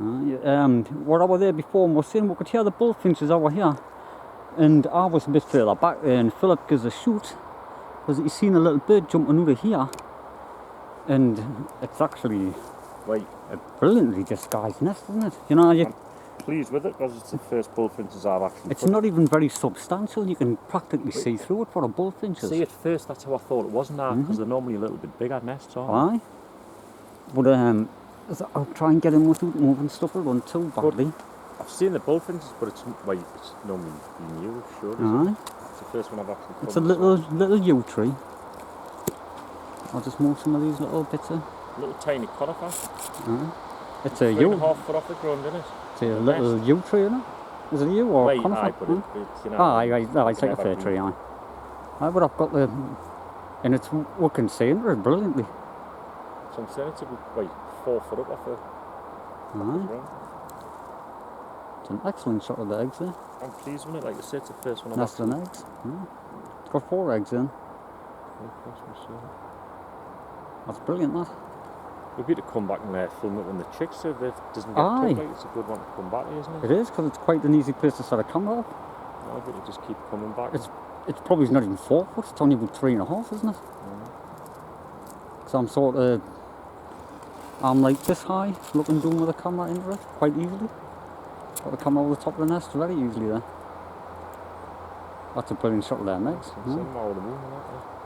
Where I was there before, and was saying we could hear the bullfinches over here, and I was a bit further back there, and Philip gives a shoot because he's seen a little bird jumping out of here, and it's actually a brilliantly disguised nest, isn't it? You know, I'm pleased with it because it's the first bullfinches I've actually it's not even very substantial. You can practically see through it for a bullfinch. See, at first that's how I thought it was now, because they're normally a little bit bigger nests, aren't they? Aye. But I'll try and get him without moving stuff around too badly. I've seen the bullfinches, but it's normally new, sure. Aye. It's the first one I've actually come. It's a little yew tree. I'll just move some of these little bits of... Little tiny conifer. Aye. It's a yew. 3.5 foot off the ground, isn't it? It's a little yew tree, isn't it? Is it a yew or a conifer? Aye, but it's, you know... Aye, it's like a fair tree, aye. Aye, but I've got the... And it's working center brilliantly. So I'm saying it's about 4 foot up off the ground. It's an excellent shot of the eggs there. I'm pleased with it, like I said, it's the first one I've Nest and eggs. It's got 4 eggs in. That's brilliant, that. We'll be to come back and film it when the chicks, so if it doesn't get too big, it's a good one to come back to, isn't it? It is, because it's quite an easy place to set a camera up. I think it'll just keep coming back. It's probably not even 4 foot, it's only about 3.5, isn't it? So I'm sort of... I'm like this high, looking down with the camera into it, quite easily. Got the camera over the top of the nest very easily there. That's a brilliant shot of them eggs.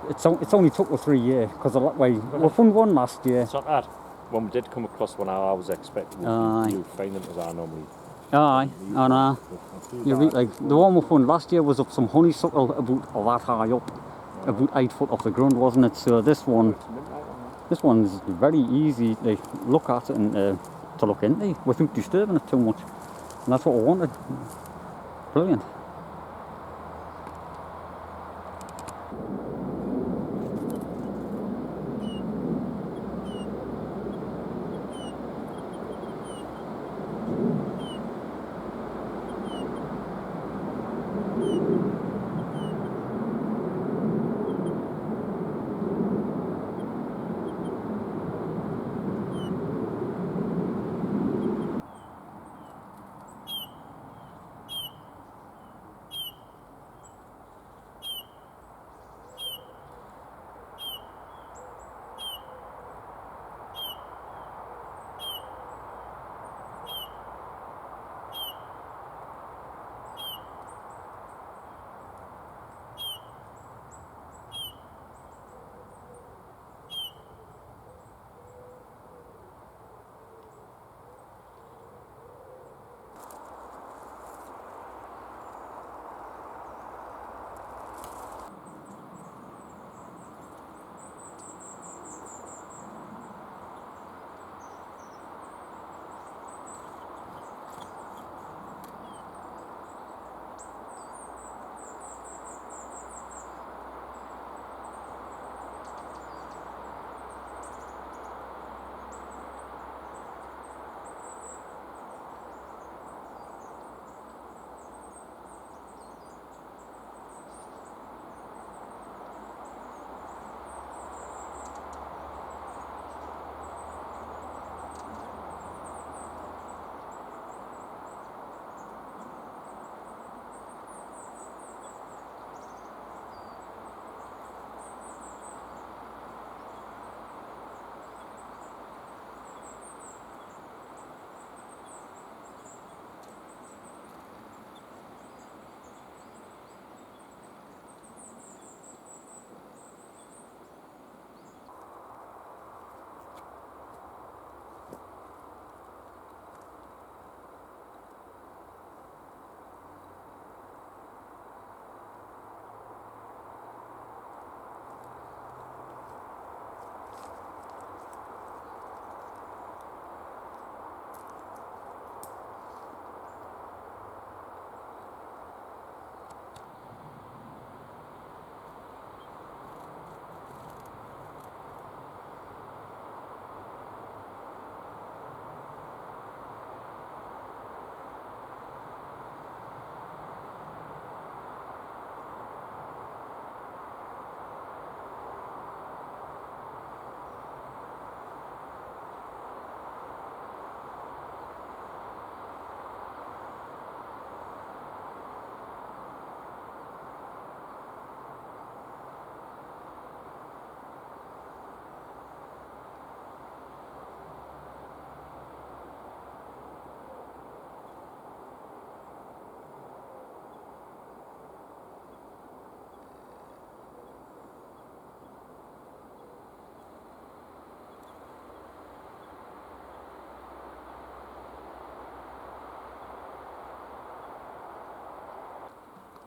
It's only took us 3 years, because we found one last year. It's not that. When we did come across one, I was expecting you find them as I normally... Aye, I know. You're right, like, the one we found last year was up some honeysuckle about that high up. About 8 foot off the ground, wasn't it? So this one's very easy to look at and to look into without disturbing it too much. And that's what we wanted. Brilliant.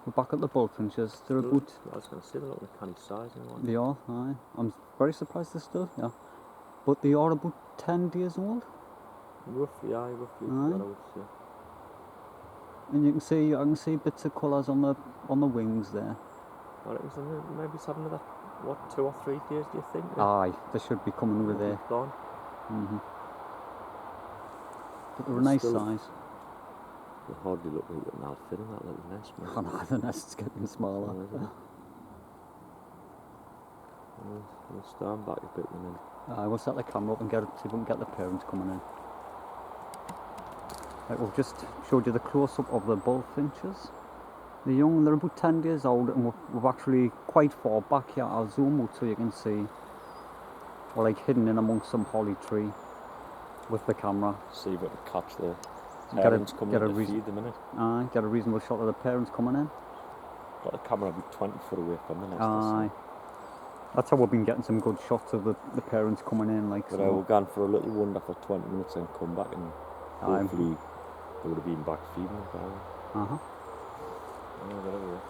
We're back at the bullfinches. They're about... I was going to say they're not the canny size anymore. They are, aye. I'm very surprised they're still, yeah. But they are about 10 days old. Roughly, roughly. Aye. That I would say. And you can see, I can see bits of colours on the wings there. I reckon so maybe it's having another, what, 2 or 3 days, do you think? Aye, they should be coming over there. Gone. But they're a nice still, size. They hardly look like an outfit in that little nest, man. Oh no, the nest's getting smaller. We'll stand back a bit and then... We'll set the camera up and see if we can get the parents coming in. Right, we've just showed you the close-up of the bullfinches. They're young, they're about 10 days old, and we're actually quite far back here. I'll zoom out so you can see. We're like hidden in amongst some holly tree with the camera. See if we can catch the parents coming in to feed them, innit? Get a reasonable shot of the parents coming in. Got the camera about 20 foot away from the nest. Aye. That's how we've been getting some good shots of the parents coming in. Like, but we're gone for a little wander for 20 minutes and come back, and hopefully they would have been back feeding them. Uh-huh. Whatever.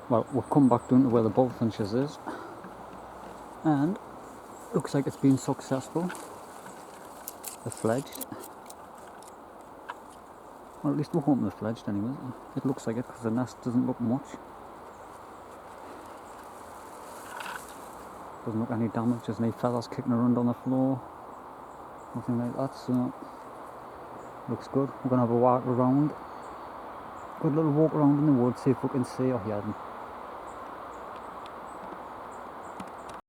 Well, we've come back down to where the bullfinches is, and looks like it's been successful. They're fledged. Well, at least we're hoping they're fledged anyway. It looks like it because the nest doesn't look much. Doesn't look any damage, there's any feathers kicking around on the floor. Nothing like that, so looks good. We're going to have a walk around. Good little walk around in the woods, see if we can see. Oh yeah,